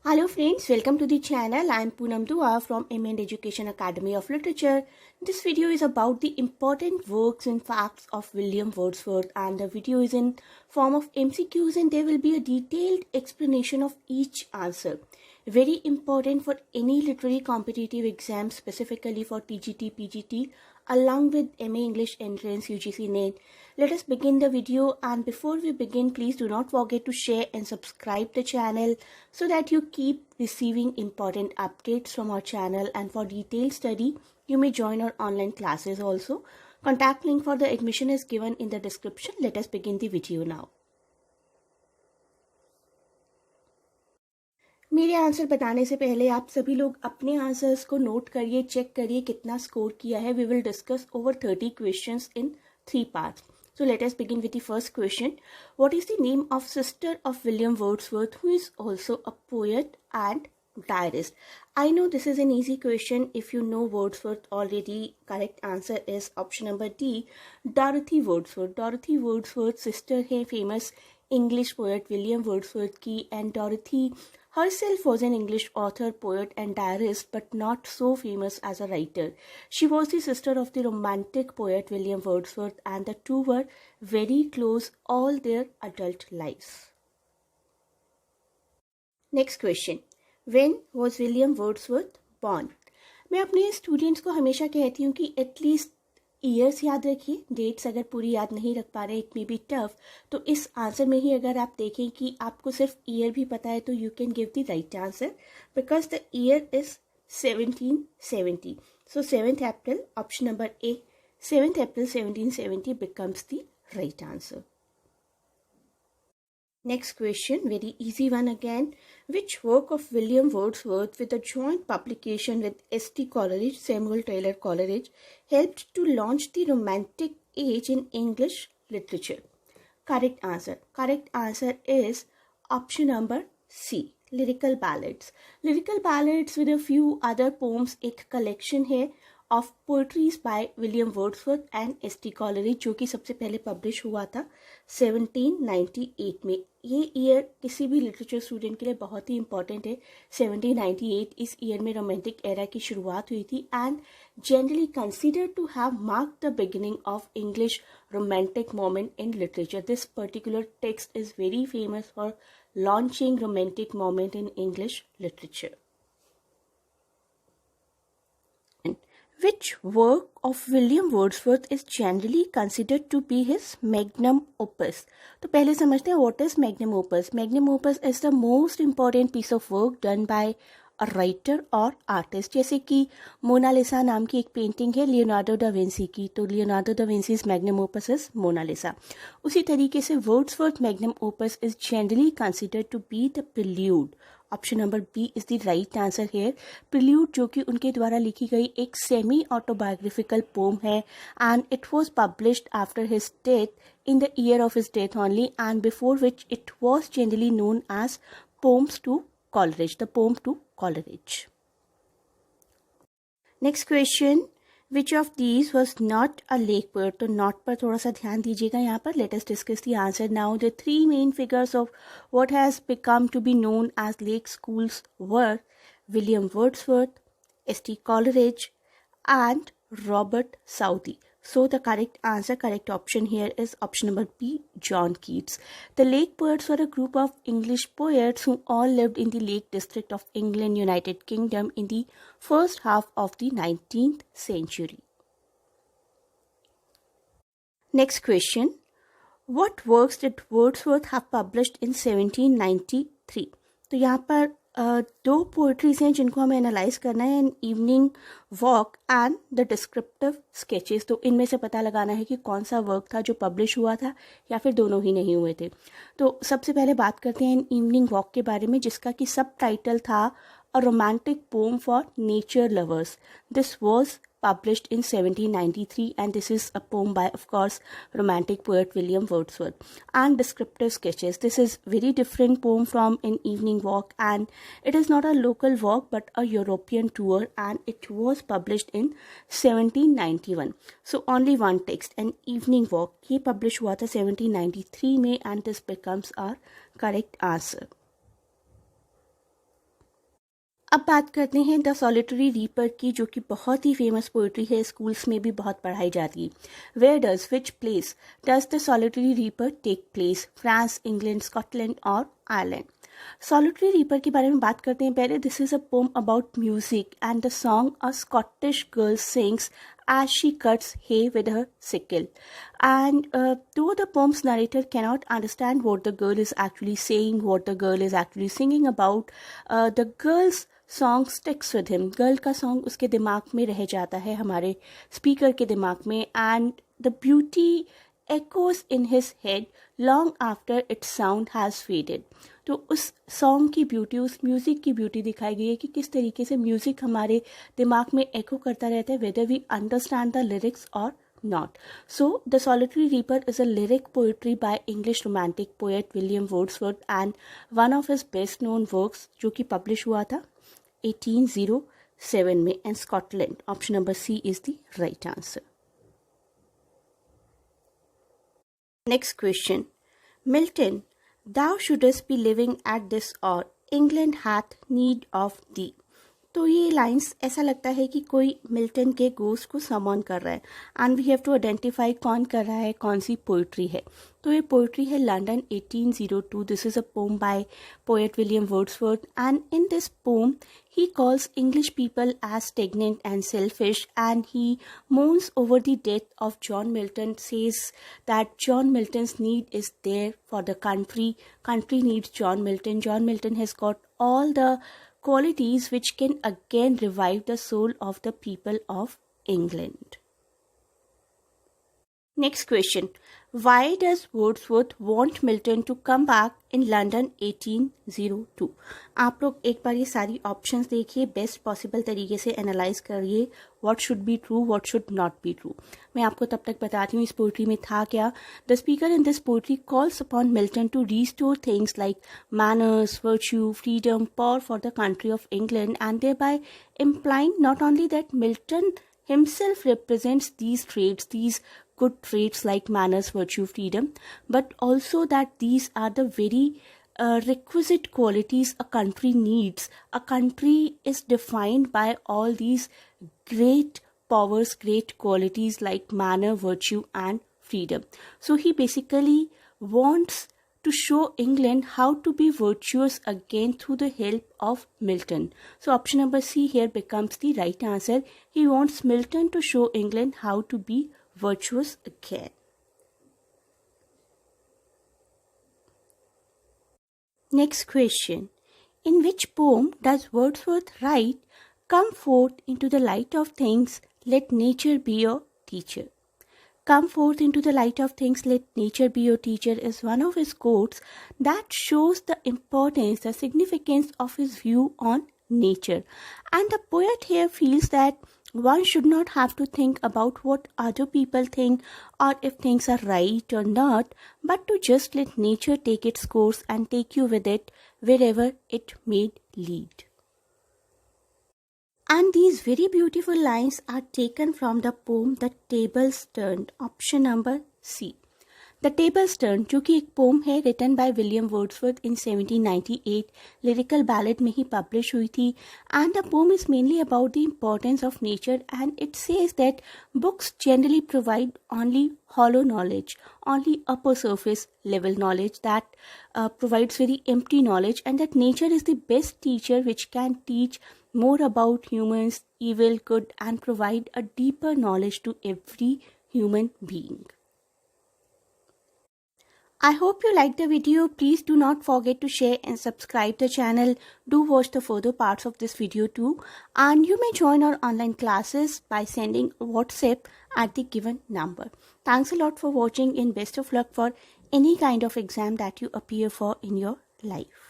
Hello friends, welcome to the channel. I am Poonam Dua from M&T Education Academy of Literature. This video is about the important works and facts of William Wordsworth, and the video is in form of MCQs and there will be a detailed explanation of each answer. Very important for any literary competitive exam, specifically for TGT, PGT, along with MA English Entrance UGC NET. Let us begin the video, and before we begin, please do not forget to share and subscribe the channel so that you keep receiving important updates from our channel. And for detailed study, you may join our online classes also. Contact link for the admission is given in the description. Let us begin the video now. मेरे answer बताने से पहले आप सभी लोग अपने answers को note करिए, चेक करिए कितना स्कोर किया है. We will discuss over 30 questions in 3 parts. So let us begin with the first question. What is the name of sister of William Wordsworth, who is also a poet and diarist? I know this is an easy question if you know Wordsworth already. Correct answer is option number D, Dorothy Wordsworth. Dorothy Wordsworth sister है famous English poet William Wordsworth की, and Dorothy herself was an English author, poet and diarist, but not so famous as a writer. She was the sister of the romantic poet William Wordsworth, and the two were very close all their adult lives. Next question. When was William Wordsworth born? मैं अपने students को हमेशा कहती हूँ कि at least years याद रखिए. Dates अगर पूरी याद नहीं रख पा रहे, इट मे बी टफ, तो इस आंसर में ही अगर आप देखें कि आपको सिर्फ ईयर भी पता है तो you can give the right answer, because the year is 1770. So 7th April, option number A, 7th April 1770 becomes the right answer. Next question, very easy one again. Which work of William Wordsworth, with a joint publication with St. Coleridge, Samuel Taylor Coleridge, helped to launch the Romantic age in English literature? Correct answer. Correct answer is option number C, Lyrical Ballads. Lyrical Ballads with a few other poems एक collection है of poetries by William Wordsworth and S.T. Coleridge, जो कि सबसे पहले publish हुआ था 1798 में. ये ईयर किसी भी लिटरेचर स्टूडेंट के लिए बहुत ही इंपॉर्टेंट है. 1798 इस ईयर में रोमांटिक एरा की शुरुआत हुई थी and generally considered to have mark the beginning of English romantic moment in literature. This particular text is very famous for launching romantic moment in English literature. Which work of William Wordsworth is generally considered to be his magnum opus? तो पहले समझते हैं what is magnum opus. Magnum opus is the most important piece of work done by a writer or artist. जैसे कि Mona Lisa नाम की एक painting है लियोनार्डो दा विंसी की, तो Leonardo da Vinci's magnum opus is Mona Lisa. उसी तरीके से Wordsworth magnum opus is generally considered to be the prelude. Option number B is the right answer here. Prelude जो कि उनके द्वारा लिखी गई एक सेमी ऑटोबायोग्राफिकल पोम है, and it was published after his death in the year of his death only, and before which it was generally known as poems to Coleridge, the poem to Coleridge. Next question. Which of these was not a lake poet? तो not पर थोड़ा सा ध्यान दीजिएगा यहाँ पर. Let us discuss the answer now. The three main figures of what has become to be known as lake schools were William Wordsworth, S.T. Coleridge, and Robert Southey. So the correct answer, correct option here is option number B, John Keats. The Lake Poets were a group of English poets who all lived in the Lake District of England, United Kingdom in the first half of the 19th century. Next question. What works did Wordsworth have published in 1793? तो यहाँ पर दो poetries हैं जिनको हमें analyse करना है, an evening walk and the descriptive sketches. तो इनमें से पता लगाना है कि कौन सा वर्क था जो पब्लिश हुआ था या फिर दोनों ही नहीं हुए थे. तो सबसे पहले बात करते हैं एन इवनिंग वॉक के बारे में, जिसका कि सब टाइटल था a romantic poem for nature lovers. This was published in 1793, and this is a poem by, of course, romantic poet William Wordsworth. And descriptive sketches. This is very different poem from An Evening Walk, and it is not a local walk but a European tour, and it was published in 1791. So only one text, An Evening Walk, ये publish हुआ था 1793 में, and this becomes our correct answer. अब बात करते हैं the solitary reaper की, जो कि बहुत ही फेमस पोइट्री है, स्कूल्स में भी बहुत पढ़ाई जाती है। Where does, which place does the solitary reaper take place? France, England, Scotland और आयरलैंड। सॉलिटरी रीपर के बारे में बात करते हैं पहले। This is a poem about music and the song a Scottish girl sings as she cuts hay with her sickle. And though the poem's narrator cannot understand what the girl is actually saying, what the girl is actually singing about, the girl's song sticks with him. Girl का song उसके दिमाग में रह जाता है, हमारे speaker के दिमाग में, and the beauty echoes in his head long after its sound has faded. तो उस सॉन्ग की ब्यूटी, उस म्यूज़िक की ब्यूटी दिखाई गई है कि किस तरीके से म्यूज़िक हमारे दिमाग में एको करता रहता है, whether we understand the lyrics और not. So the solitary reaper is a lyric poetry by English romantic poet William Wordsworth and one of his best known works, जो कि पब्लिश हुआ था 1807 में, and Scotland. Option number C is the right answer. Next question. Milton, Thou shouldest be living at this hour, England hath need of thee. तो ये lines ऐसा लगता है कि कोई मिल्टन के गोस्ट को समॉन कर रहा है, and we have to identify कौन कर रहा है, कौन सी पोइट्री है. तो ये पोइट्री है London 1802. This is a poem by poet William Wordsworth, and in this poem he calls English people as stagnant and selfish, and he mourns over the death of John Milton, says that John Milton's need is there for the country needs John Milton. John Milton has got all the qualities which can again revive the soul of the people of England. Next question. Why does Wordsworth want Milton to come back in London 1802? आप लोग एक बार ये सारी options देखिए, best possible तरीके से analyse करिए, what should be true, what should not be true. मैं आपको तब तक बताती हूँ इस पोइट्री में था क्या. The speaker in this poetry calls upon Milton to restore things like manners, virtue, freedom, power for the country of England, and thereby implying not only that Milton himself represents these traits, these good traits like manners, virtue, freedom, but also that these are the very requisite qualities a country needs. A country is defined by all these great powers, great qualities like manner, virtue, and freedom. So he basically wants to show England how to be virtuous again through the help of Milton. So option number C here becomes the right answer. He wants Milton to show England how to be virtuous again. Next question. In which poem does Wordsworth write, "Come forth into the light of things, let nature be your teacher"? Come forth into the light of things, let nature be your teacher is one of his quotes that shows the importance, the significance of his view on nature. And the poet here feels that one should not have to think about what other people think or if things are right or not, but to just let nature take its course and take you with it wherever it may lead. And these very beautiful lines are taken from the poem The Tables Turned, option number C. The Tables Turned, जो कि एक pome है written by William Wordsworth in 1798, lyrical ballad में ही publish हुई थी, and the poem is mainly about the importance of nature, and it says that books generally provide only hollow knowledge, only upper surface level knowledge that provides very empty knowledge, and that nature is the best teacher which can teach more about humans, evil, good, and provide a deeper knowledge to every human being. I hope you liked the video. Please do not forget to share and subscribe the channel. Do watch the further parts of this video too. And you may join our online classes by sending WhatsApp at the given number. Thanks a lot for watching and best of luck for any kind of exam that you appear for in your life.